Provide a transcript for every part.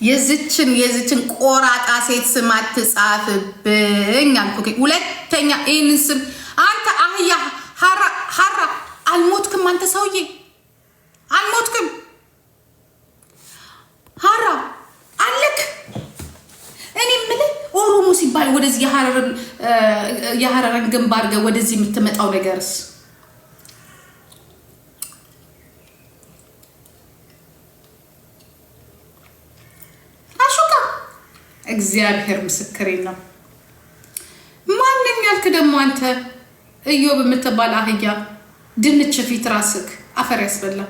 የዝችን ቆራጣ ሴት ስም አትጻፍብኝ አልኩ። ሁለተኛ ይህንን ስም አንተ አህያ ሀራ አልሞትክም። አንተ ሰውዬ አልሞትክም። ሀራ አለክ። እኔ የምልህ ኦሮሞ ሲባል ወደዚህ የሀረርን ግንባር ጋር ወደዚህ የምትመጣው ነገርስ አሹካ እግዚአብሔር ምስክሬ ነው። ማንኛ ያልክ ደግሞ አንተ እዮብ የምትባል አህያ ድንች ፊት ራስክ አፈር ያስበላ።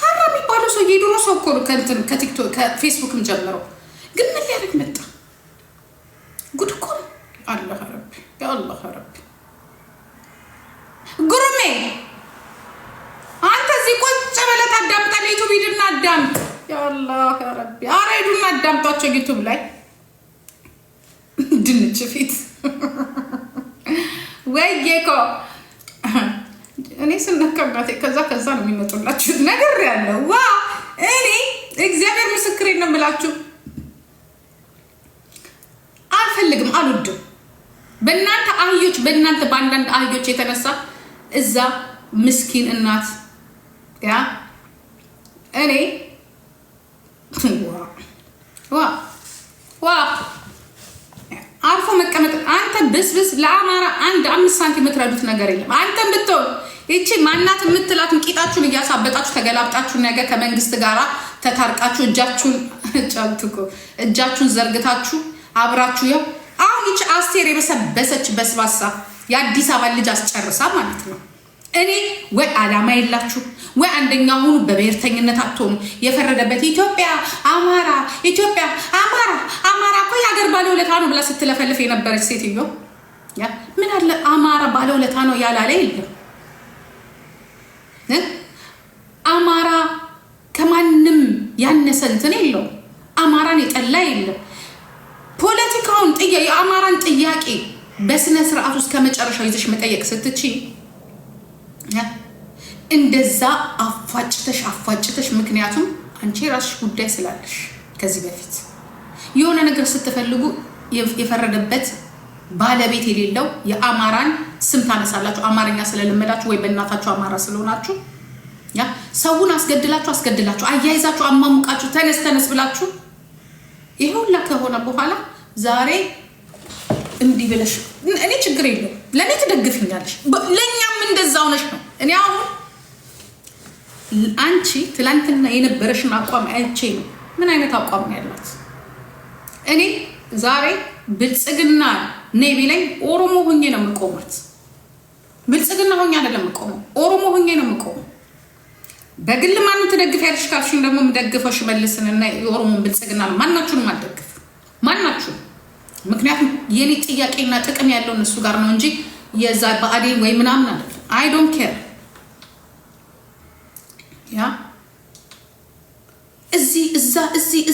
ሀራ የሚባለው ሰው የድሮ ሰው እኮ ነው። ከቲክቶክ ከፌስቡክም ጀምረው ግን ምን ሊያደርግ መጣ? ጉድ እኮ ነው። አላህ ረቢ ያአላህ ረቢ ጉርሜ አንተ እዚህ ቁጭ ብለህ ታዳምጣለህ። ዩቲዩብ ሂድና አዳምጥ። ያአላህ ረቢ ኧረ ሂዱና አዳምጧቸው ዩቲዩብ ላይ ድንች ፊት ወይዬኮ እኔ ስነካጋቴ ከዛ ነው የሚመጡላችሁ ነገር ያለው ዋ እኔ እግዚአብሔር ምስክሬ ነው የምላችሁ። አልፈልግም፣ አልወድም። በእናንተ አህዮች በአንዳንድ አህዮች የተነሳ እዛ ምስኪን እናት ያ እኔ ዋ አርፎ መቀመጥ። አንተ ብስብስ ለአማራ 5 ሳንቲም የምትረዱት ነገር የለም። አንተም ብትሆን ይቺ ማናት የምትላትን ቂጣችሁን እያሳበጣችሁ ተገላብጣችሁ ነገ ከመንግስት ጋር ተታርቃችሁ እጃችሁን ዘርግታችሁ አብራችሁ ያው አሁን ይቺ አስቴር የበሰበሰች በስባሳ የአዲስ አበባ ልጅ አስጨርሳ ማለት ነው። እኔ ወይ አላማ የላችሁ ወይ አንደኛ ሁኑ፣ በብሔርተኝነት አትሆኑ። የፈረደበት ኢትዮጵያ አማራ እኮ የሀገር ባለውለታ ነው ብላ ስትለፈልፍ የነበረች ሴትዮ ምን አለ አማራ ባለውለታ ነው ያላለ የለም። አማራ ከማንም ያነሰ እንትን የለውም። አማራን የጠላ የለም። ፖለቲካውን የአማራን ጥያቄ በስነ ስርዓት ውስጥ ከመጨረሻው ይዘሽ መጠየቅ ስትችይ እንደዛ አፋጭተሽ ምክንያቱም አንቺ ራስሽ ጉዳይ ስላለሽ ከዚህ በፊት የሆነ ነገር ስትፈልጉ የፈረደበት ባለቤት የሌለው የአማራን ስም ታነሳላችሁ። አማርኛ ስለለመዳችሁ ወይ በእናታችሁ አማራ ስለሆናችሁ ሰውን አስገድላችሁ አያይዛችሁ አማሙቃችሁ ተነስ ብላችሁ ይሄ ሁላ ከሆነ በኋላ ዛሬ እንዲህ ብለሽ እኔ ችግር የለም ለኔ ትደግፍኛለሽ፣ ለኛም እንደዛው ነሽ ነው። እኔ አሁን አንቺ ትላንትና የነበረሽን አቋም አይቼ ነው ምን አይነት አቋም ነው ያላት። እኔ ዛሬ ብልጽግና ነይ ቢለኝ ኦሮሞ ሆኜ ነው የምቆማት። ብልጽግና ሆኜ አይደለም የምቆመው፣ ኦሮሞ ሆኜ ነው የምቆመው። በግል ማንን ትደግፊያለሽ ካልሽኝ ደግሞ የምደግፈው ሽመልስንና የኦሮሞን ብልጽግና ነው። ማናችሁንም አልደግፍ ማናችሁም። ምክንያቱም የኔ ጥያቄና ጥቅም ያለው እነሱ ጋር ነው እንጂ የዛ ብአዴን ወይ ምናምን አይደለም። አይ ዶንት ኬር ያ እዚህ